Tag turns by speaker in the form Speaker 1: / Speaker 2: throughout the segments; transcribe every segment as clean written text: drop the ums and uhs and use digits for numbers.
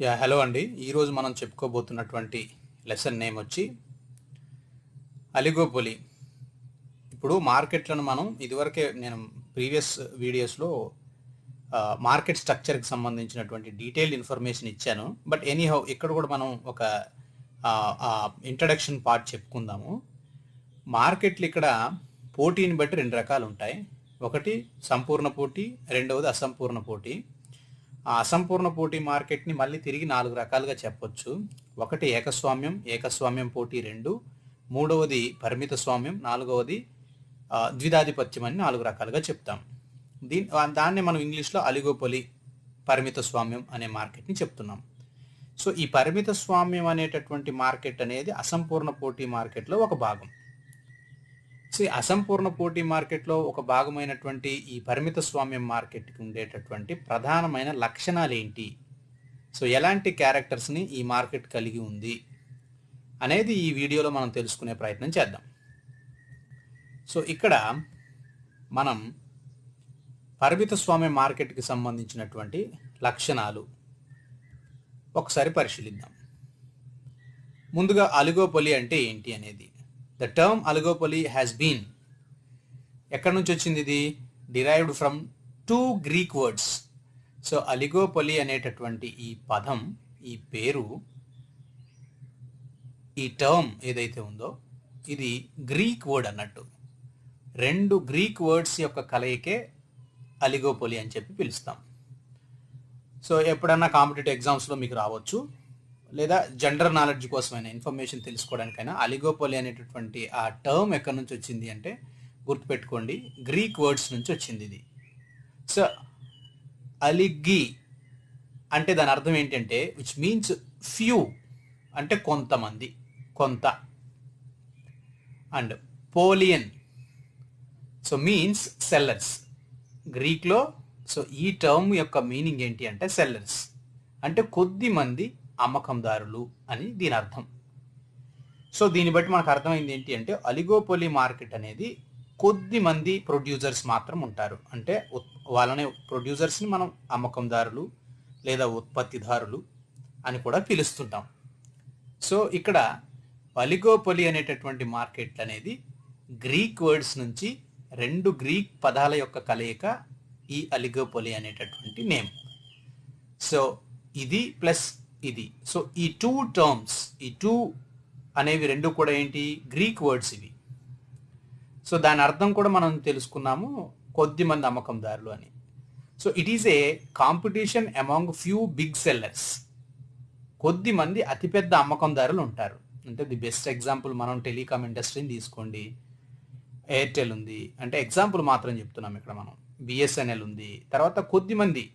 Speaker 1: Hello అండి. ఈరోజు మనం చెప్పుకోబోతున్నటువంటి లెసన్ నేమ్ వచ్చి అలిగోపొలి. ఇప్పుడు మార్కెట్లను మనం ఇదివరకే నేను ప్రీవియస్ వీడియోస్లో మార్కెట్ స్ట్రక్చర్కి సంబంధించినటువంటి డీటెయిల్డ్ ఇన్ఫర్మేషన్ ఇచ్చాను. బట్ ఎనీహౌ ఇక్కడ కూడా మనం ఒక ఇంట్రడక్షన్ పార్ట్ చెప్పుకుందాము. మార్కెట్లు ఇక్కడ పోటీని బట్టి రెండు రకాలు ఉంటాయి. ఒకటి సంపూర్ణ పోటీ, రెండవది అసంపూర్ణ పోటీ. ఆ అసంపూర్ణ పోటీ మార్కెట్ని మళ్ళీ తిరిగి 4 రకాలుగా చెప్పొచ్చు. ఒకటి ఏకస్వామ్యం పోటీ 2, మూడవది పరిమిత స్వామ్యం, నాలుగవది ద్విధాధిపత్యం అని 4 రకాలుగా చెప్తాం. దాన్ని మనం ఇంగ్లీష్లో అలిగోపొలి, పరిమిత స్వామ్యం అనే మార్కెట్ని చెప్తున్నాం. సో ఈ పరిమిత స్వామ్యం అనేటటువంటి మార్కెట్ అనేది అసంపూర్ణ పోటీ మార్కెట్లో ఒక భాగం. సో ఈ అసంపూర్ణ పోటీ మార్కెట్లో ఒక భాగమైనటువంటి ఈ పరిమిత స్వామ్యం మార్కెట్కి ఉండేటటువంటి ప్రధానమైన లక్షణాలు ఏంటి, సో ఎలాంటి క్యారెక్టర్స్ని ఈ మార్కెట్ కలిగి ఉంది అనేది ఈ వీడియోలో మనం తెలుసుకునే ప్రయత్నం చేద్దాం. సో ఇక్కడ మనం పరిమిత స్వామ్య మార్కెట్కి సంబంధించినటువంటి లక్షణాలు ఒకసారి పరిశీలిద్దాం. ముందుగా అలిగోపొలి అంటే ఏంటి అనేది. The term oligopoly has been, ఎక్కడి నుంచి వచ్చింది ఇది? Derived from 2 Greek words. So oligopoly అనేటటువంటి ఈ పదం, ఈ పేరు, ఈ టర్మ్ ఏదైతే ఉందో ఇది గ్రీక్ వర్డ్ అన్నట్టు. 2 గ్రీక్ వర్డ్స్ యొక్క కలయికే అలిగోపొలి అని చెప్పి పిలుస్తాం. సో ఎప్పుడన్నా కాంపిటేటివ్ ఎగ్జామ్స్లో మీకు రావచ్చు, లేదా జనరల్ నాలెడ్జ్ కోసమైనా ఇన్ఫర్మేషన్ తెలుసుకోవడానికైనా అలిగోపొలి అనేటటువంటి ఆ టర్మ్ ఎక్కడి నుంచి వచ్చింది అంటే గుర్తుపెట్టుకోండి, గ్రీక్ వర్డ్స్ నుంచి వచ్చింది ఇది. సో అలిగి అంటే దాని అర్థం ఏంటంటే విచ్ మీన్స్ ఫ్యూ అంటే కొంతమంది, కొంత. అండ్ పోలియన్ సో మీన్స్ సెల్లర్స్ గ్రీక్లో. సో ఈ టర్మ్ యొక్క మీనింగ్ ఏంటి అంటే సెల్లర్స్ అంటే కొద్ది మంది అమ్మకందారులు అని దీని అర్థం. సో దీన్ని బట్టి మనకు అర్థమైంది ఏంటి అంటే అలిగోపొలి మార్కెట్ అనేది కొద్ది మంది ప్రొడ్యూసర్స్ మాత్రం ఉంటారు. అంటే వాళ్ళని ప్రొడ్యూసర్స్ని మనం అమ్మకందారులు లేదా ఉత్పత్తిదారులు అని కూడా పిలుస్తుంటాం. సో ఇక్కడ అలిగోపొలి అనేటటువంటి మార్కెట్ అనేది గ్రీక్ వర్డ్స్ నుంచి 2 గ్రీక్ పదాల యొక్క కలయిక ఈ అలిగోపొలి అనేటటువంటి నేమ్. సో ఇది ప్లస్ ఇది. సో ఈ 2 టర్మ్స్, ఈ 2 అనేవి రెండు కూడా ఏంటి? గ్రీక్ వర్డ్స్ ఇవి. సో దాని అర్థం కూడా మనం తెలుసుకున్నాము, కొద్ది మంది అమ్మకందారులు అని. So it is a competition among few big sellers. కొద్ది మంది అతిపెద్ద అమ్మకందారులు ఉంటారు. అంటే ది బెస్ట్ ఎగ్జాంపుల్ మనం టెలికామ్ ఇండస్ట్రీని తీసుకోండి. ఎయిర్టెల్ ఉంది అంటే ఎగ్జాంపుల్ మాత్రం చెప్తున్నాం ఇక్కడ మనం. బిఎస్ఎన్ఎల్ ఉంది. తర్వాత కొద్ది మంది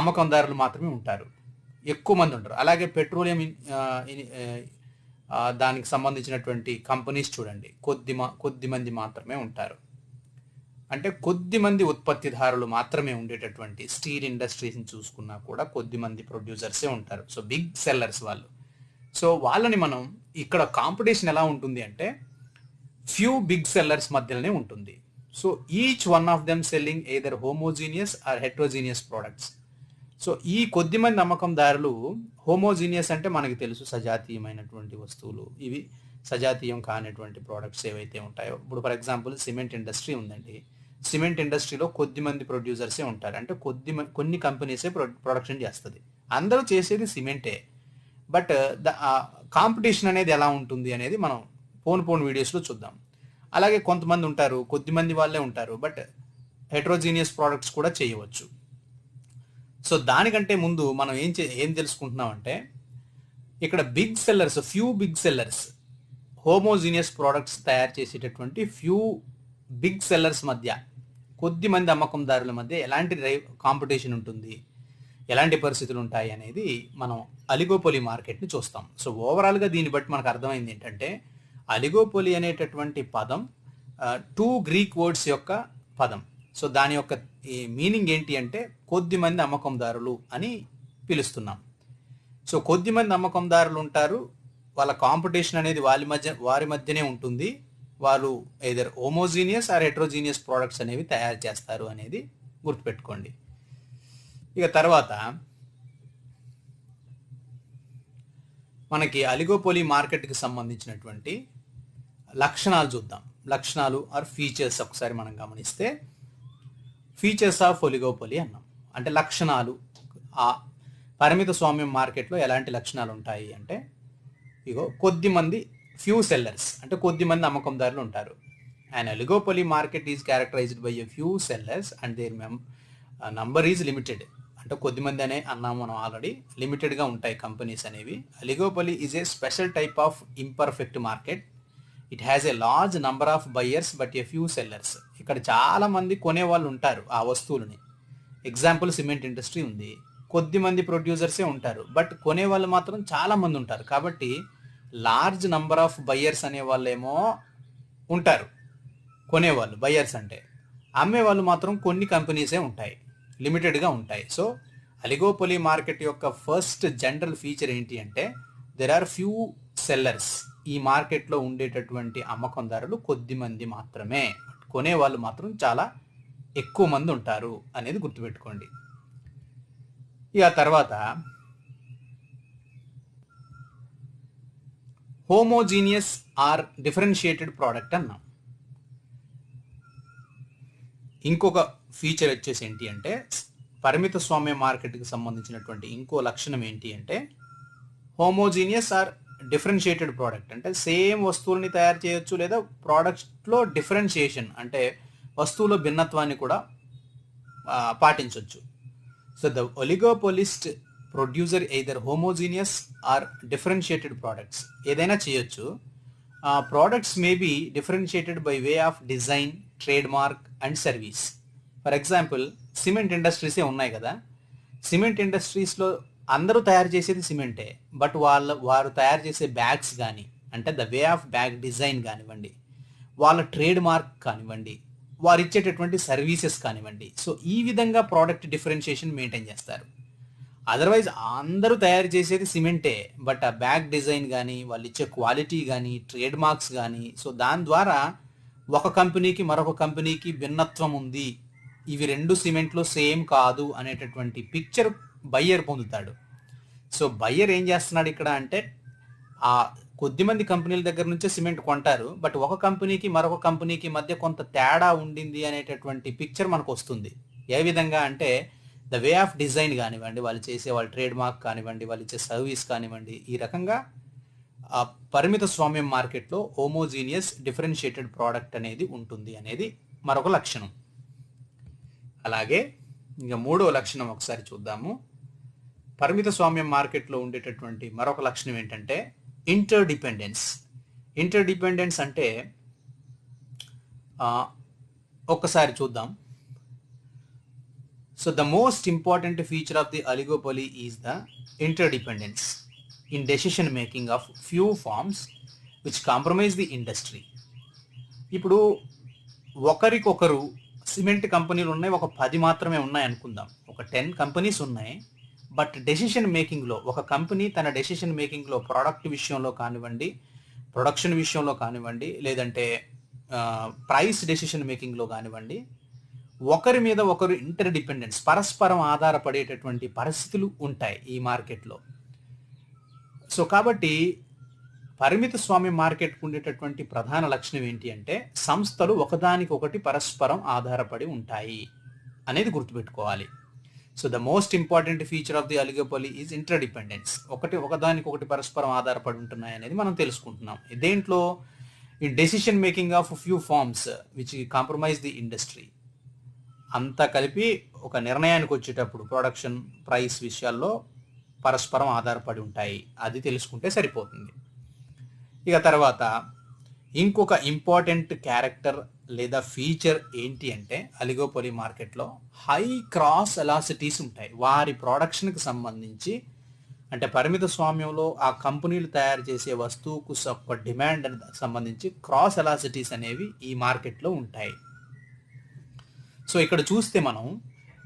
Speaker 1: అమ్మకందారులు మాత్రమే ఉంటారు, ఎక్కువ మంది ఉంటారు. అలాగే పెట్రోలియం దానికి సంబంధించినటువంటి కంపెనీస్ చూడండి, కొద్ది మంది మాత్రమే ఉంటారు. అంటే కొద్ది మంది ఉత్పత్తిదారులు మాత్రమే ఉండేటటువంటి స్టీల్ ఇండస్ట్రీస్ని చూసుకున్నా కూడా కొద్ది మంది ప్రొడ్యూసర్సే ఉంటారు. సో బిగ్ సెల్లర్స్ వాళ్ళు. సో వాళ్ళని మనం ఇక్కడ కాంపిటీషన్ ఎలా ఉంటుంది అంటే ఫ్యూ బిగ్ సెల్లర్స్ మధ్యలోనే ఉంటుంది. So each one of them selling either homogeneous or heterogeneous products. So ఈ కొద్ది మంది అమ్మకందారులు హోమోజీనియస్ అంటే మనకి తెలుసు, సజాతీయమైనటువంటి వస్తువులు. ఇవి సజాతీయం కానిటువంటి ప్రోడక్ట్స్ ఏవైతే ఉంటాయో, ఇప్పుడు ఫర్ ఎగ్జాంపుల్ సిమెంట్ ఇండస్ట్రీ ఉందండి. సిమెంట్ ఇండస్ట్రీలో కొద్ది మంది ప్రొడ్యూసర్సే ఉంటారు. అంటే కొన్ని కంపెనీసే ప్రొడక్షన్ చేస్తుంది. అందరూ చేసేది సిమెంటే. బట్ కాంపిటీషన్ అనేది ఎలా ఉంటుంది అనేది మనం పోన్ వీడియోస్లో చూద్దాం. అలాగే కొంతమంది ఉంటారు, కొద్ది మంది వాళ్ళే ఉంటారు, బట్ హెట్రోజీనియస్ ప్రోడక్ట్స్ కూడా చేయవచ్చు. సో దానికంటే ముందు మనం ఏం తెలుసుకుంటున్నాం అంటే ఇక్కడ big sellers, few big sellers, homogeneous products తయారు చేసేటటువంటి ఫ్యూ బిగ్ సెల్లర్స్ మధ్య, కొద్ది మంది అమ్మకందారుల మధ్య ఎలాంటి కాంపిటీషన్ ఉంటుంది, ఎలాంటి పరిస్థితులు ఉంటాయి అనేది మనం అలిగోపొలి మార్కెట్ని చూస్తాం. సో ఓవరాల్గా దీన్ని బట్టి మనకు అర్థమైంది ఏంటంటే అలిగోపొలి అనేటటువంటి పదం 2 గ్రీక్ వర్డ్స్ యొక్క పదం. సో దాని యొక్క మీనింగ్ ఏంటి అంటే కొద్ది మంది అమ్మకందారులు అని పిలుస్తున్నాం. సో కొద్ది మంది అమ్మకందారులు ఉంటారు, వాళ్ళ కాంపిటీషన్ అనేది వారి మధ్యనే ఉంటుంది. వాళ్ళు either homogeneous or heterogeneous products అనేవి తయారు చేస్తారు అనేది గుర్తుపెట్టుకోండి. ఇక తర్వాత మనకి అలిగోపోలి మార్కెట్కి సంబంధించినటువంటి లక్షణాలు చూద్దాం. లక్షణాలు ఆర్ ఫీచర్స్ ఒకసారి మనం గమనిస్తే, ఫీచర్స్ ఆఫ్ ఒలిగోపోలి అన్నాం. అంటే లక్షణాలు, ఆ పరిమిత స్వామ్యం మార్కెట్లో ఎలాంటి లక్షణాలు ఉంటాయి అంటే, ఇగో కొద్దిమంది ఫ్యూ సెల్లర్స్ అంటే కొద్దిమంది అమ్మకందారులు ఉంటారు. And oligopoly market is characterised by a few sellers and their number is limited. అంటే కొద్దిమంది అనే అన్నాము మనం ఆల్రెడీ, లిమిటెడ్గా ఉంటాయి కంపెనీస్ అనేవి. Oligopoly is a special type of imperfect market. It has a large number of buyers but a few sellers. ఇక్కడ చాలా మంది కొనేవాళ్ళు ఉంటారు ఆ వస్తువులని. ఎగ్జాంపుల్ సిమెంట్ ఇండస్ట్రీ ఉంది, కొద్ది మంది ప్రొడ్యూసర్సే ఉంటారు, బట్ కొనేవాళ్ళు మాత్రం చాలా మంది ఉంటారు. కాబట్టి లార్జ్ నంబర్ ఆఫ్ బయర్స్ అనే వాళ్ళేమో ఉంటారు, కొనేవాళ్ళు బయర్స్ అంటే. అమ్మేవాళ్ళు మాత్రం కొన్ని కంపెనీసే ఉంటాయి, లిమిటెడ్గా ఉంటాయి. సో ఒలిగోపోలి మార్కెట్ యొక్క ఫస్ట్ జనరల్ ఫీచర్ ఏంటి అంటే, దెర్ ఆర్ ఫ్యూ సెల్లర్స్. ఈ మార్కెట్లో ఉండేటటువంటి అమ్మకందారులు కొద్ది మంది మాత్రమే, కొనేవాళ్ళు మాత్రం చాలా ఎక్కువ మంది ఉంటారు అనేది గుర్తుపెట్టుకోండి. ఇక తర్వాత హోమోజీనియస్ ఆర్ డిఫరెన్షియేటెడ్ ప్రోడక్ట్ అన్నాం. ఇంకొక ఫీచర్ వచ్చేసి ఏంటి అంటే, పరిమిత స్వామ్య మార్కెట్కి సంబంధించినటువంటి ఇంకో లక్షణం ఏంటి అంటే, హోమోజీనియస్ ఆర్ డిఫరెన్షియేటెడ్ ప్రోడక్ట్. అంటే సేమ్ వస్తువుల్ని తయారు చేయొచ్చు, లేదా ప్రోడక్ట్స్లో డిఫరెన్షియేషన్ అంటే వస్తువుల భిన్నత్వాన్ని కూడా పాటించవచ్చు. So the oligopolist producer either homogeneous or differentiated products. ఏదైనా చేయొచ్చు. Products may be differentiated by way of design, trade mark and service. For example cement ఇండస్ట్రీసే ఉన్నాయి కదా. సిమెంట్ ఇండస్ట్రీస్లో అందరూ తయారు చేసేది సిమెంటే, బట్ వారు తయారు చేసే బ్యాగ్స్ కానీ, అంటే the way of bag design కానివ్వండి, వాళ్ళ ట్రేడ్ మార్క్ కానివ్వండి, వారు ఇచ్చేటటువంటి సర్వీసెస్ కానివ్వండి, సో ఈ విధంగా ప్రోడక్ట్ డిఫరెన్షియేషన్ మెయింటైన్ చేస్తారు. అదర్వైజ్ అందరూ తయారు చేసేది సిమెంటే, బట్ ఆ బ్యాగ్ డిజైన్ కానీ, వాళ్ళు ఇచ్చే క్వాలిటీ కానీ, ట్రేడ్ మార్క్స్ కానీ, సో దాని ద్వారా ఒక కంపెనీకి మరొక కంపెనీకి భిన్నత్వం ఉంది, ఇవి రెండు సిమెంట్లో సేమ్ కాదు అనేటటువంటి పిక్చర్ బయ్యర్ పొందుతాడు. సో బయ్యర్ ఏం చేస్తున్నాడు ఇక్కడ అంటే, ఆ కొద్దిమంది కంపెనీల దగ్గర నుంచే సిమెంట్ కొంటారు, బట్ ఒక కంపెనీకి మరొక కంపెనీకి మధ్య కొంత తేడా ఉండింది అనేటటువంటి పిక్చర్ మనకు వస్తుంది. ఏ విధంగా అంటే, ద వే ఆఫ్ డిజైన్ కానివ్వండి, వాళ్ళు చేసే వాళ్ళ ట్రేడ్ మార్క్ కానివ్వండి, వాళ్ళు ఇచ్చే సర్వీస్ కానివ్వండి, ఈ రకంగా ఆ పరిమిత స్వామ్యం మార్కెట్లో హోమోజీనియస్ డిఫరెన్షియేటెడ్ ప్రోడక్ట్ అనేది ఉంటుంది అనేది మరొక లక్షణం. అలాగే ఇంకా మూడో లక్షణం ఒకసారి చూద్దాము. పరిమిత స్వామ్యం మార్కెట్లో ఉండేటటువంటి మరొక లక్షణం ఏంటంటే ఇంటర్ డిపెండెన్స్. ఇంటర్ డిపెండెన్స్ అంటే ఒక్కసారి చూద్దాం. So the most important feature of the oligopoly is the interdependence in decision making of few firms which compromise the industry. ఇప్పుడు ఒకరికొకరు సిమెంట్ కంపెనీలు ఉన్నాయి, ఒక 10 మాత్రమే ఉన్నాయి అనుకుందాం, ఒక 10 కంపెనీస్ ఉన్నాయి, బట్ డెసిషన్ మేకింగ్లో ఒక కంపెనీ తన డెసిషన్ మేకింగ్లో ప్రోడక్ట్ విషయంలో కానివ్వండి, ప్రొడక్షన్ విషయంలో కానివ్వండి, లేదంటే ప్రైస్ డెసిషన్ మేకింగ్లో కానివ్వండి, ఒకరి మీద ఒకరు ఇంటర్ డిపెండెన్స్, పరస్పరం ఆధారపడేటటువంటి పరిస్థితులు ఉంటాయి ఈ మార్కెట్లో. సో కాబట్టి పరిమిత స్వామ్య మార్కెట్కు ఉండేటటువంటి ప్రధాన లక్షణం ఏంటి అంటే, సంస్థలు ఒకదానికొకటి పరస్పరం ఆధారపడి ఉంటాయి అనేది గుర్తుపెట్టుకోవాలి. So the most important feature of the oligopoly is interdependence. ఒకదానికొకటి పరస్పరం ఆధారపడి ఉంటున్నాయి అనేది మనం తెలుసుకుంటున్నాం. దేంట్లో? In decision making of few firms which compromise the industry. అంతా కలిపి ఒక నిర్ణయానికి వచ్చేటప్పుడు ప్రొడక్షన్, ప్రైస్ విషయాల్లో పరస్పరం ఆధారపడి ఉంటాయి, అది తెలుసుకుంటే సరిపోతుంది. ఇక తర్వాత ఇంకొక ఇంపార్టెంట్ క్యారెక్టర్ లేదా ఫీచర్ ఏంటి అంటే, ఒలిగోపోలీ మార్కెట్లో హై క్రాస్ ఎలాసిటీస్ ఉంటాయి. వారి ప్రొడక్షన్కి సంబంధించి, అంటే పరిమిత స్వామ్యంలో ఆ కంపెనీలు తయారు చేసే వస్తువుకు డిమాండ్ సంబంధించి క్రాస్ ఎలాసిటీస్ అనేవి ఈ మార్కెట్లో ఉంటాయి. సో ఇక్కడ చూస్తే మనం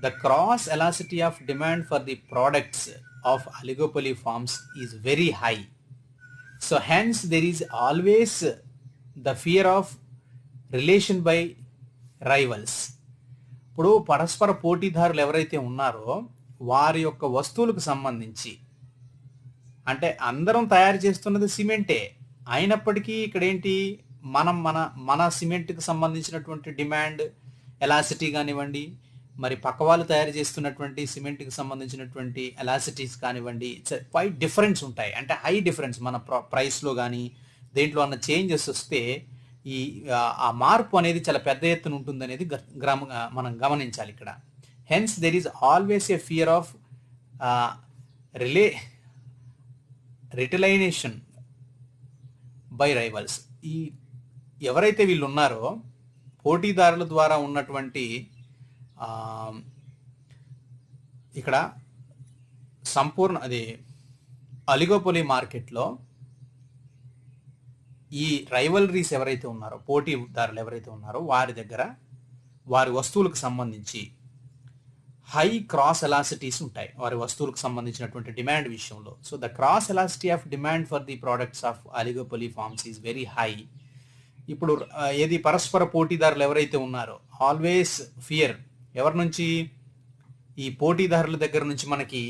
Speaker 1: the cross elasticity of demand for the products of oligopoly firms is very high. So hence there is always the fear of relation by rivals. ఇప్పుడు పరస్పర పోటీదారులు ఎవరైతే ఉన్నారో వారి యొక్క వస్తువులకు సంబంధించి, అంటే అందరం తయారు చేస్తున్నది సిమెంటే అయినప్పటికీ ఇక్కడ ఏంటి, మనం మన మన సిమెంట్కి సంబంధించినటువంటి డిమాండ్, ఎలాసిటీ కానివ్వండి, మరి పక్క వాళ్ళు తయారు చేస్తున్నటువంటి సిమెంట్కి సంబంధించినటువంటి ఎలాసిటీస్ కానివ్వండి, క్వైట్ డిఫరెన్స్ ఉంటాయి. అంటే హై డిఫరెన్స్ మన ప్రైస్లో కానీ దేంట్లో అన్న చేంజెస్ వస్తే ఈ ఆ మార్పు అనేది చాలా పెద్ద ఎత్తున ఉంటుంది అనేది మనం గమనించాలి ఇక్కడ. Hence there is always a fear of retaliation by rivals. ఈ ఎవరైతే వీళ్ళు ఉన్నారో పోటీదారుల ద్వారా ఉన్నటువంటి ఇక్కడ సంపూర్ణ అది అలిగోపోలీ మార్కెట్లో ఈ రైవలరీస్ ఎవరైతే ఉన్నారో, పోటీదారులు ఎవరైతే ఉన్నారో వారి దగ్గర వారి వస్తువులకు సంబంధించి హై క్రాస్ ఎలాసిటీస్ ఉంటాయి వారి వస్తువులకు సంబంధించినటువంటి డిమాండ్ విషయంలో. So the cross elasticity of demand for the products of oligopoly firms is very high. ఇప్పుడు ఏది పరస్పర పోటీదారులు ఎవరైతే ఉన్నారో ఆల్వేస్ ఫియర్ ఎవరి నుంచి, ఈ పోటీదారుల దగ్గర నుంచి మనకి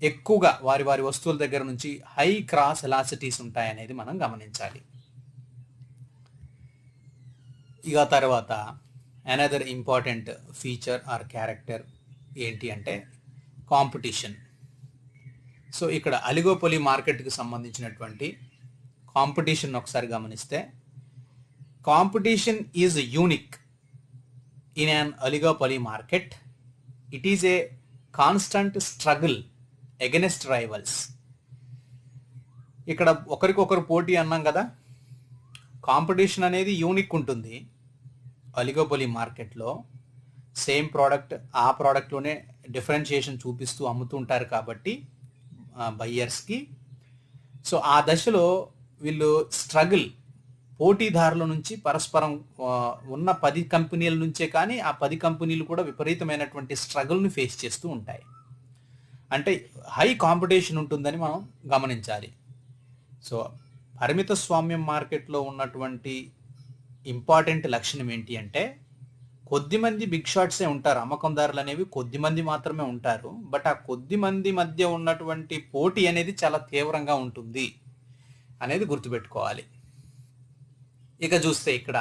Speaker 1: ఎక్కువగా వారి వారి వస్తువుల దగ్గర నుంచి హై క్రాస్ ఎలాసిటీస్ ఉంటాయనేది మనం గమనించాలి. ఇక తర్వాత another important feature or character ఏంటి అంటే కాంపిటీషన్. సో ఇక్కడ అలిగోపోలీ మార్కెట్కి సంబంధించినటువంటి కాంపిటీషన్ ఒకసారి గమనిస్తే, competition is unique in an oligopoly market. It is a constant struggle against rivals. ఇక్కడ ఒకరికొకరు పోటీ అన్నాం కదా, కాంపిటీషన్ అనేది యూనిక్ ఉంటుంది అలిగోపోలీ మార్కెట్లో. సేమ్ ప్రోడక్ట్ ఆ ప్రోడక్ట్లోనే డిఫరెన్షియేషన్ చూపిస్తూ అమ్ముతుంటారు కాబట్టి బయ్యర్స్కి. సో ఆ దశలో వీళ్ళు స్ట్రగుల్, పోటీదారుల నుంచి పరస్పరం ఉన్న 10 కంపెనీల నుంచే కానీ ఆ 10 కంపెనీలు కూడా విపరీతమైనటువంటి స్ట్రగుల్ని ఫేస్ చేస్తూ ఉంటాయి. అంటే హై కాంపిటీషన్ ఉంటుందని మనం గమనించాలి. సో పరిమిత స్వామ్యం మార్కెట్లో ఉన్నటువంటి ఇంపార్టెంట్ లక్షణం ఏంటి అంటే, కొద్దిమంది బిగ్ షాట్సే ఉంటారు, అమ్మకందారులు అనేవి కొద్దిమంది మాత్రమే ఉంటారు. బట్ ఆ కొద్దిమంది మధ్య ఉన్నటువంటి పోటీ అనేది చాలా తీవ్రంగా ఉంటుంది అనేది గుర్తుపెట్టుకోవాలి. ఇక చూస్తే ఇక్కడ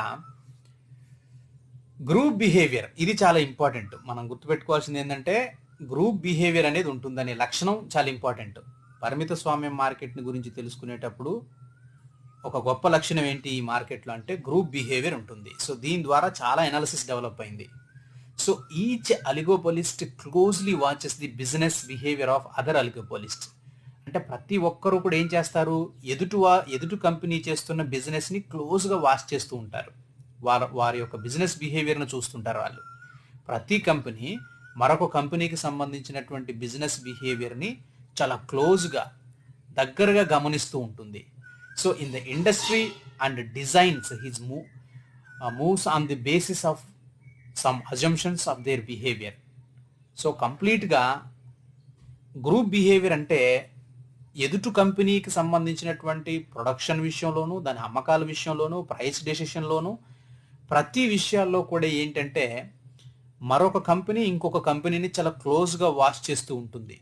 Speaker 1: గ్రూప్ బిహేవియర్, ఇది చాలా ఇంపార్టెంట్. మనం గుర్తుపెట్టుకోవాల్సింది ఏంటంటే గ్రూప్ బిహేవియర్ అనేది ఉంటుందనే లక్షణం చాలా ఇంపార్టెంట్. పరిమిత స్వామ్యం మార్కెట్ని గురించి తెలుసుకునేటప్పుడు ఒక గొప్ప లక్షణం ఏంటి ఈ మార్కెట్లో అంటే గ్రూప్ బిహేవియర్ ఉంటుంది. సో దీని ద్వారా చాలా ఎనాలిసిస్ డెవలప్ అయింది. So each oligopolist closely watches the business behaviour of other oligopolist. అంటే ప్రతి ఒక్కరు కూడా ఏం చేస్తారు, ఎదుటి కంపెనీ చేస్తున్న బిజినెస్ని క్లోజ్గా వాచ్ చేస్తూ ఉంటారు. వారి యొక్క బిజినెస్ బిహేవియర్ను చూస్తుంటారు వాళ్ళు. ప్రతి కంపెనీ మరొక కంపెనీకి సంబంధించినటువంటి బిజినెస్ బిహేవియర్ని చాలా క్లోజ్గా దగ్గరగా గమనిస్తూ ఉంటుంది. So in the industry and designs his moves on the basis of some assumptions of their behaviour. So కంప్లీట్గా గ్రూప్ బిహేవియర్ అంటే ఎదుటి కంపెనీకి సంబంధించినటువంటి ప్రొడక్షన్ విషయంలోనూ, దాని అమ్మకాల విషయంలోనూ, ప్రైస్ డెసిషన్లోనూ, ప్రతి విషయాల్లో కూడా ఏంటంటే మరొక కంపెనీ ఇంకొక కంపెనీని చాలా క్లోజ్గా వాచ్ చేస్తూ ఉంటుంది.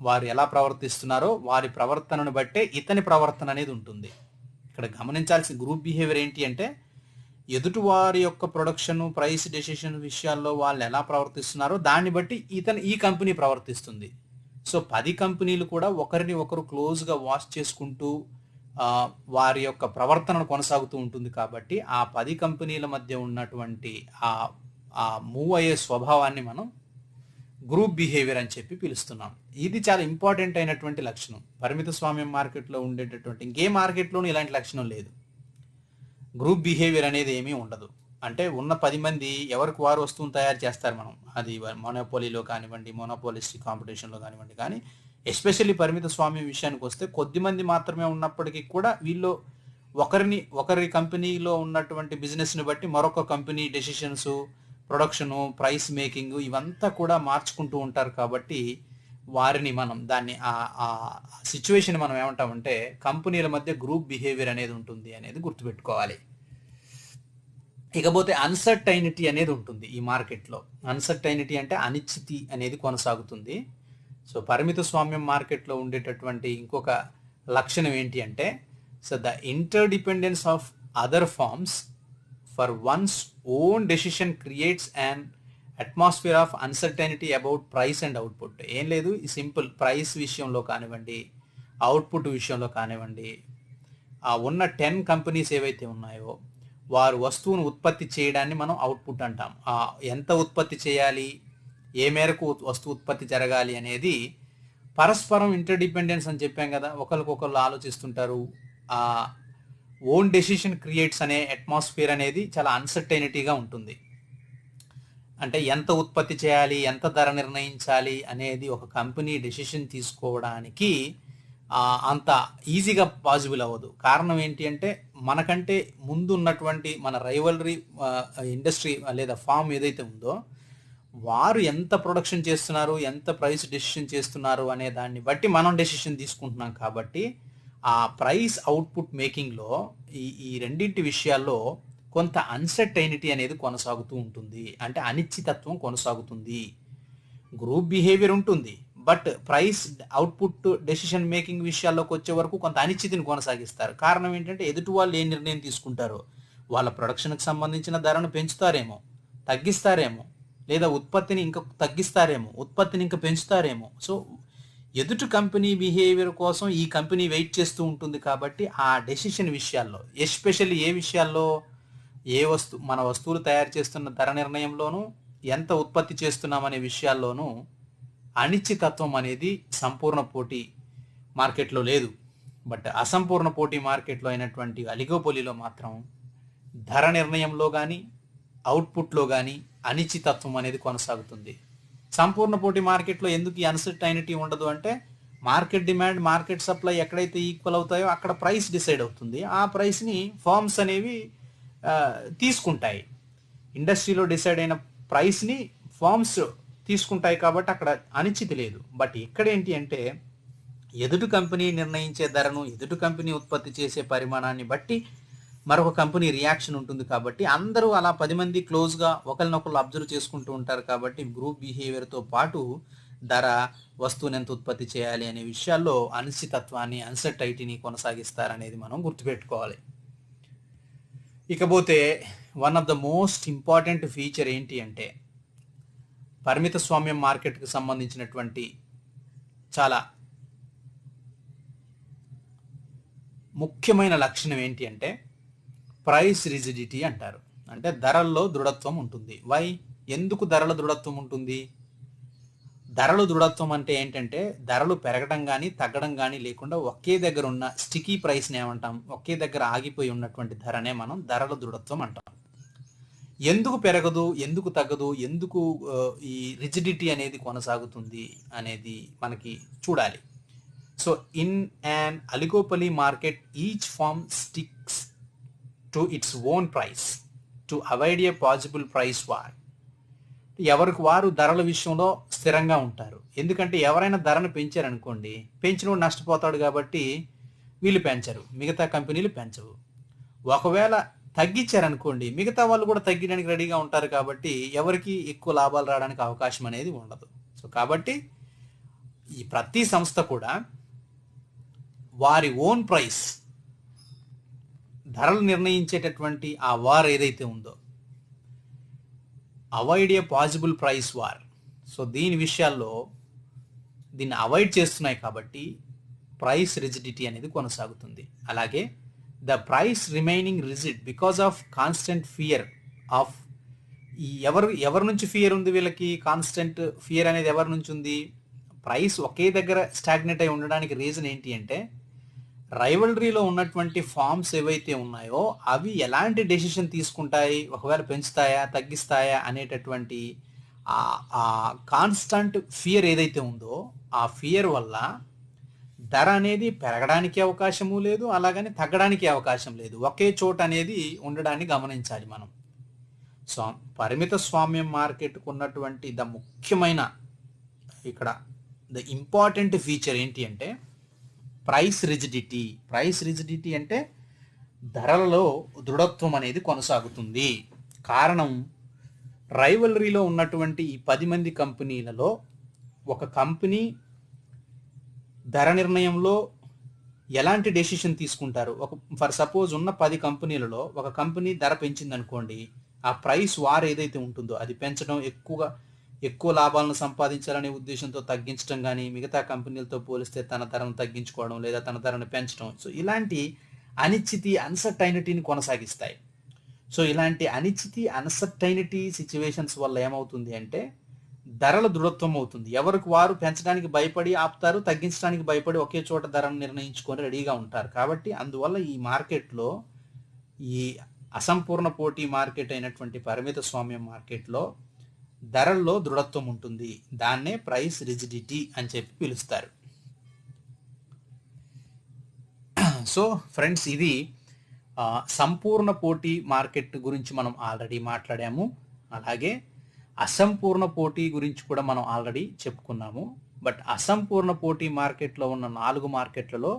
Speaker 1: వారు ఎలా ప్రవర్తిస్తున్నారో వారి ప్రవర్తనను బట్టే ఇతని ప్రవర్తన అనేది ఉంటుంది. ఇక్కడ గమనించాల్సిన గ్రూప్ బిహేవియర్ ఏంటి అంటే, ఎదుటి వారి యొక్క ప్రొడక్షన్, ప్రైస్ డెసిషన్ విషయాల్లో వాళ్ళు ఎలా ప్రవర్తిస్తున్నారో దాన్ని బట్టి ఈ కంపెనీ ప్రవర్తిస్తుంది. సో 10 కంపెనీలు కూడా ఒకరిని ఒకరు క్లోజ్గా వాచ్ చేసుకుంటూ వారి యొక్క ప్రవర్తనను కొనసాగుతూ ఉంటుంది. కాబట్టి ఆ 10 కంపెనీల మధ్య ఉన్నటువంటి ఆ మూవ్ అయ్యే స్వభావాన్ని మనం గ్రూప్ బిహేవియర్ అని చెప్పి పిలుస్తున్నాం. ఇది చాలా ఇంపార్టెంట్ అయినటువంటి లక్షణం. పరిమిత స్వామ్యం మార్కెట్లో ఉండేటటువంటి ఇంకే మార్కెట్లోనూ ఇలాంటి లక్షణం లేదు. గ్రూప్ బిహేవియర్ అనేది ఏమీ ఉండదు. అంటే ఉన్న 10 మంది ఎవరికి వారు వస్తువును తయారు చేస్తారు. మనం అది మోనోపోలీలో కానివ్వండి, మోనోపోలిస్టిక్ కాంపిటీషన్లో కానివ్వండి. కానీ ఎస్పెషల్లీ పరిమిత స్వామ్యం విషయానికి వస్తే కొద్దిమంది మాత్రమే ఉన్నప్పటికీ కూడా వీళ్ళు ఒకరి కంపెనీలో ఉన్నటువంటి బిజినెస్ని బట్టి మరొక company decisions, production, price making ఇవంతా కూడా మార్చుకుంటూ ఉంటారు. కాబట్టి వారిని మనం దాన్ని ఆ సిచ్యువేషన్ మనం ఏమంటామంటే కంపెనీల మధ్య గ్రూప్ బిహేవియర్ అనేది ఉంటుంది అనేది గుర్తుపెట్టుకోవాలి. ఇకపోతే అన్సర్టైనిటీ అనేది ఉంటుంది ఈ మార్కెట్లో. అన్సర్టైనిటీ అంటే అనిశ్చితి అనేది కొనసాగుతుంది. సో పరిమిత స్వామ్యం మార్కెట్లో ఉండేటటువంటి ఇంకొక లక్షణం ఏంటి అంటే, so the interdependence of other firms for one's own decision creates and atmosphere of uncertainty about price and output. ఏం లేదు, ఈ సింపుల్ ప్రైస్ విషయంలో కానివ్వండి, అవుట్పుట్ విషయంలో కానివ్వండి, ఆ ఉన్న 10 కంపెనీస్ ఏవైతే ఉన్నాయో వారు వస్తువును ఉత్పత్తి చేయడాన్ని మనం అవుట్పుట్ అంటాం. ఎంత ఉత్పత్తి చేయాలి, ఏ మేరకు వస్తువు ఉత్పత్తి జరగాలి అనేది పరస్పరం ఇంటర్డిపెండెన్స్ అని చెప్పాం కదా, ఒకరికొకరు ఆలోచిస్తుంటారు. ఆ ఓన్ డెసిషన్ క్రియేట్స్ అనే అట్మాస్ఫియర్ అనేది చాలా అన్సర్టైనిటీగా ఉంటుంది. అంటే ఎంత ఉత్పత్తి చేయాలి, ఎంత ధర నిర్ణయించాలి అనేది ఒక కంపెనీ డెసిషన్ తీసుకోవడానికి అంత ఈజీగా పాసిబుల్ అవ్వదు. కారణం ఏంటి అంటే, మనకంటే ముందు ఉన్నటువంటి మన రైవలరీ ఇండస్ట్రీ లేదా ఫామ్ ఏదైతే ఉందో వారు ఎంత ప్రొడక్షన్ చేస్తున్నారు, ఎంత ప్రైస్ డెసిషన్ చేస్తున్నారు అనే దాన్ని బట్టి మనం డెసిషన్ తీసుకుంటున్నాం. కాబట్టి ఆ ప్రైస్ అవుట్పుట్ మేకింగ్లో ఈ రెండింటి విషయాల్లో కొంత అన్సర్టైనిటీ అనేది కొనసాగుతూ ఉంటుంది. అంటే అనిశ్చితత్వం కొనసాగుతుంది. గ్రూప్ బిహేవియర్ ఉంటుంది, but price output decision making విషయాల్లోకి వచ్చే వరకు కొంత అనిశ్చితిని కొనసాగిస్తారు. కారణం ఏంటంటే, ఎదుటి వాళ్ళు ఏ నిర్ణయం తీసుకుంటారో, వాళ్ళ ప్రొడక్షన్కి సంబంధించిన ధరను పెంచుతారేమో, తగ్గిస్తారేమో, లేదా ఉత్పత్తిని ఇంకా తగ్గిస్తారేమో, ఉత్పత్తిని ఇంకా పెంచుతారేమో. సో ఎదుటి కంపెనీ బిహేవియర్ కోసం ఈ కంపెనీ వెయిట్ చేస్తూ ఉంటుంది. కాబట్టి ఆ డెసిషన్ విషయాల్లో, ఎస్పెషల్లీ ఏ విషయాల్లో, మన వస్తువులు తయారు చేస్తున్న ధర నిర్ణయంలోనూ, ఎంత ఉత్పత్తి చేస్తున్నామనే విషయాల్లోనూ అనిశ్చితత్వం అనేది సంపూర్ణ పోటీ మార్కెట్లో లేదు. బట్ అసంపూర్ణ పోటీ మార్కెట్లో అయినటువంటి అలిగోపోలీలో మాత్రం ధర నిర్ణయంలో కానీ, అవుట్పుట్లో కానీ అనిశ్చితత్వం అనేది కొనసాగుతుంది. సంపూర్ణ పోటీ మార్కెట్లో ఎందుకు ఈ అన్సర్టైనిటీ ఉండదు అంటే, మార్కెట్ డిమాండ్, మార్కెట్ సప్లై ఎక్కడైతే ఈక్వల్ అవుతాయో అక్కడ ప్రైస్ డిసైడ్ అవుతుంది. ఆ ప్రైస్ని ఫార్మ్స్ అనేవి తీసుకుంటాయి. ఇండస్ట్రీలో డిసైడ్ అయిన ప్రైస్ని ఫార్మ్స్ తీసుకుంటాయి. కాబట్టి అక్కడ అనిశ్చితి లేదు. బట్ ఇక్కడ ఏంటి అంటే, ఎదుటి కంపెనీ నిర్ణయించే ధరను, ఎదుటి కంపెనీ ఉత్పత్తి చేసే పరిమాణాన్ని బట్టి మరొక కంపెనీ రియాక్షన్ ఉంటుంది. కాబట్టి అందరూ అలా 10 మంది క్లోజ్గా ఒకరినొకరు అబ్జర్వ్ చేసుకుంటూ ఉంటారు. కాబట్టి గ్రూప్ బిహేవియర్తో పాటు ధర, వస్తువుని ఎంత ఉత్పత్తి చేయాలి అనే విషయాల్లో అనిశ్చితత్వాన్ని, అన్సర్టైనిటీని కొనసాగిస్తారనేది మనం గుర్తుపెట్టుకోవాలి. ఇకపోతే one of the most important feature ఏంటి అంటే, పరిమిత స్వామ్యం మార్కెట్కి సంబంధించినటువంటి చాలా ముఖ్యమైన లక్షణం ఏంటి అంటే, ప్రైస్ రిజిడిటీ అంటారు. అంటే ధరల్లో దృఢత్వం ఉంటుంది. వై? ఎందుకు ధరల దృఢత్వం ఉంటుంది? ధరలు దృఢత్వం అంటే ఏంటంటే, ధరలు పెరగడం కానీ తగ్గడం కానీ లేకుండా ఒకే దగ్గర ఉన్న స్టికీ ప్రైస్ని ఏమంటాం? ఒకే దగ్గర ఆగిపోయి ఉన్నటువంటి ధరనే మనం ధరల దృఢత్వం అంటాం. ఎందుకు పెరగదు, ఎందుకు తగ్గదు, ఎందుకు ఈ రిజిడిటీ అనేది కొనసాగుతుంది అనేది మనకి చూడాలి. So in an oligopoly market, each firm sticks to its own price to avoid a possible price war. ఎవరికి వారు ధరల విషయంలో స్థిరంగా ఉంటారు. ఎందుకంటే ఎవరైనా ధరను పెంచారనుకోండి, పెంచినోడు నష్టపోతాడు. కాబట్టి వీళ్ళు పెంచరు, మిగతా కంపెనీలు పెంచవు. ఒకవేళ తగ్గించారనుకోండి, మిగతా వాళ్ళు కూడా తగ్గడానికి రెడీగా ఉంటారు. కాబట్టి ఎవరికి ఎక్కువ లాభాలు రావడానికి అవకాశం అనేది ఉండదు. సో కాబట్టి ఈ ప్రతి సంస్థ కూడా వారి ఓన్ ప్రైస్, ధరలు నిర్ణయించేటటువంటి ఆ వార్ ఏదైతే ఉందో, avoid a possible price war. So దీని విషయాల్లో దీన్ని అవాయిడ్ చేస్తున్నాయి. కాబట్టి ప్రైస్ రిజిడిటీ అనేది కొనసాగుతుంది. అలాగే the price remaining rigid because of constant fear of, ఎవరి నుంచి ఫియర్ ఉంది వీళ్ళకి? కాన్స్టెంట్ ఫియర్ అనేది ఎవరి నుంచి ఉంది? ప్రైస్ ఒకే దగ్గర స్టాగ్నేట్ అయి ఉండడానికి రీజన్ ఏంటి అంటే, రైవలరీలో ఉన్నటువంటి ఫార్మ్స్ ఏవైతే ఉన్నాయో అవి ఎలాంటి డెసిషన్ తీసుకుంటాయి, ఒకవేళ పెంచుతాయా తగ్గిస్తాయా అనేటటువంటి ఆ కాన్స్టంట్ ఫియర్ ఏదైతే ఉందో, ఆ ఫియర్ వల్ల ధర అనేది పెరగడానికి అవకాశము లేదు, అలాగని తగ్గడానికి అవకాశం లేదు. ఒకే చోట అనేది ఉండడాన్ని గమనించాలి మనం. సో పరిమిత స్వామ్యం మార్కెట్కు ఉన్నటువంటి ముఖ్యమైన ఇక్కడ ద ఇంపార్టెంట్ ఫీచర్ ఏంటి అంటే ప్రైస్ రిజిడిటీ. ప్రైస్ రిజిడిటీ అంటే ధరలలో దృఢత్వం అనేది కొనసాగుతుంది. కారణం, రైవలరీలో ఉన్నటువంటి ఈ 10 మంది కంపెనీలలో ఒక కంపెనీ ధర నిర్ణయంలో ఎలాంటి డెసిషన్ తీసుకుంటారు? ఫర్ సపోజ్ ఉన్న 10 కంపెనీలలో ఒక కంపెనీ ధర పెంచింది అనుకోండి, ఆ ప్రైస్ వార్ ఏదైతే ఉంటుందో అది పెంచడం, ఎక్కువ లాభాలను సంపాదించాలనే ఉద్దేశంతో తగ్గించడం కానీ, మిగతా కంపెనీలతో పోలిస్తే తన ధరను తగ్గించుకోవడం లేదా తన ధరను పెంచడం, సో ఇలాంటి అనిశ్చితి అన్సర్టైనిటీని కొనసాగిస్తాయి. సో ఇలాంటి అనిశ్చితి అన్సర్టైనిటీ సిచ్యువేషన్స్ వల్ల ఏమవుతుంది అంటే ధరల దృఢత్వం అవుతుంది. ఎవరికి వారు పెంచడానికి భయపడి ఆపుతారు, తగ్గించడానికి భయపడి ఒకే చోట ధరను నిర్ణయించుకొని రెడీగా ఉంటారు. కాబట్టి అందువల్ల ఈ మార్కెట్లో, ఈ అసంపూర్ణ పోటీ మార్కెట్ అయినటువంటి పరిమిత స్వామ్యం మార్కెట్లో ధరల్లో దృఢత్వం ఉంటుంది. దాన్నే ప్రైస్ రిజిడిటీ అని చెప్పి పిలుస్తారు. సో ఫ్రెండ్స్, ఇది సంపూర్ణ పోటీ మార్కెట్ గురించి మనం ఆల్రెడీ మాట్లాడాము. అలాగే అసంపూర్ణ పోటీ గురించి కూడా మనం ఆల్రెడీ చెప్పుకున్నాము. బట్ అసంపూర్ణ పోటీ మార్కెట్లో ఉన్న 4 మార్కెట్లలో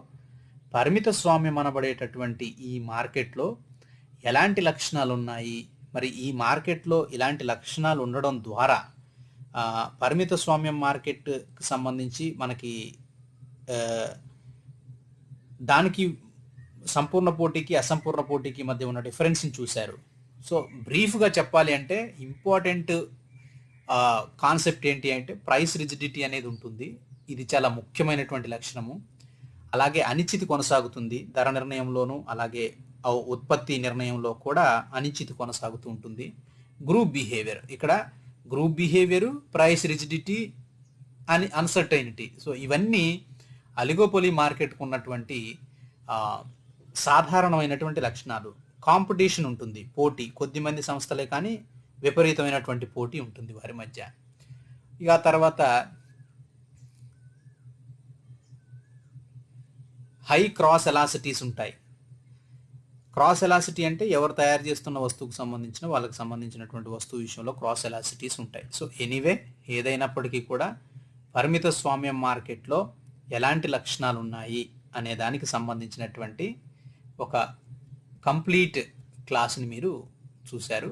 Speaker 1: పరిమిత స్వామ్యం అనబడేటటువంటి ఈ మార్కెట్లో ఎలాంటి లక్షణాలు ఉన్నాయి, మరి ఈ మార్కెట్లో ఇలాంటి లక్షణాలు ఉండడం ద్వారా పరిమిత స్వామ్యం మార్కెట్కి సంబంధించి మనకి దానికి సంపూర్ణ పోటీకి అసంపూర్ణ పోటీకి మధ్య ఉన్న డిఫరెన్స్ని చూశారు. సో బ్రీఫ్గా చెప్పాలి అంటే ఇంపార్టెంట్ కాన్సెప్ట్ ఏంటి అంటే ప్రైస్ రిజిడిటీ అనేది ఉంటుంది. ఇది చాలా ముఖ్యమైనటువంటి లక్షణము. అలాగే అనిశ్చితి కొనసాగుతుంది ధర నిర్ణయంలోనూ, అలాగే ఉత్పత్తి నిర్ణయంలో కూడా అనిశ్చితి కొనసాగుతూ ఉంటుంది. గ్రూప్ బిహేవియర్, ఇక్కడ గ్రూప్ బిహేవియర్, ప్రైస్ రిజిడిటీ అని అన్సర్టైనిటీ, సో ఇవన్నీ అలిగోపోలీ మార్కెట్కు ఉన్నటువంటి సాధారణమైనటువంటి లక్షణాలు. కాంపిటీషన్ ఉంటుంది, పోటీ, కొద్దిమంది సంస్థలే కానీ విపరీతమైనటువంటి పోటీ ఉంటుంది వారి మధ్య. ఇక తర్వాత హై క్రాస్ ఎలాసిటీస్ ఉంటాయి. క్రాస్ ఎలాసిటీ అంటే ఎవరు తయారు చేస్తున్న వస్తువుకు సంబంధించిన వాళ్ళకి సంబంధించినటువంటి వస్తువు విషయంలో క్రాస్ ఎలాసిటీస్ ఉంటాయి. సో ఎనీవే, ఏదైనప్పటికీ కూడా పరిమిత స్వామ్యం మార్కెట్లో ఎలాంటి లక్షణాలు ఉన్నాయి అనే దానికి సంబంధించినటువంటి ఒక కంప్లీట్ క్లాస్ని మీరు చూశారు.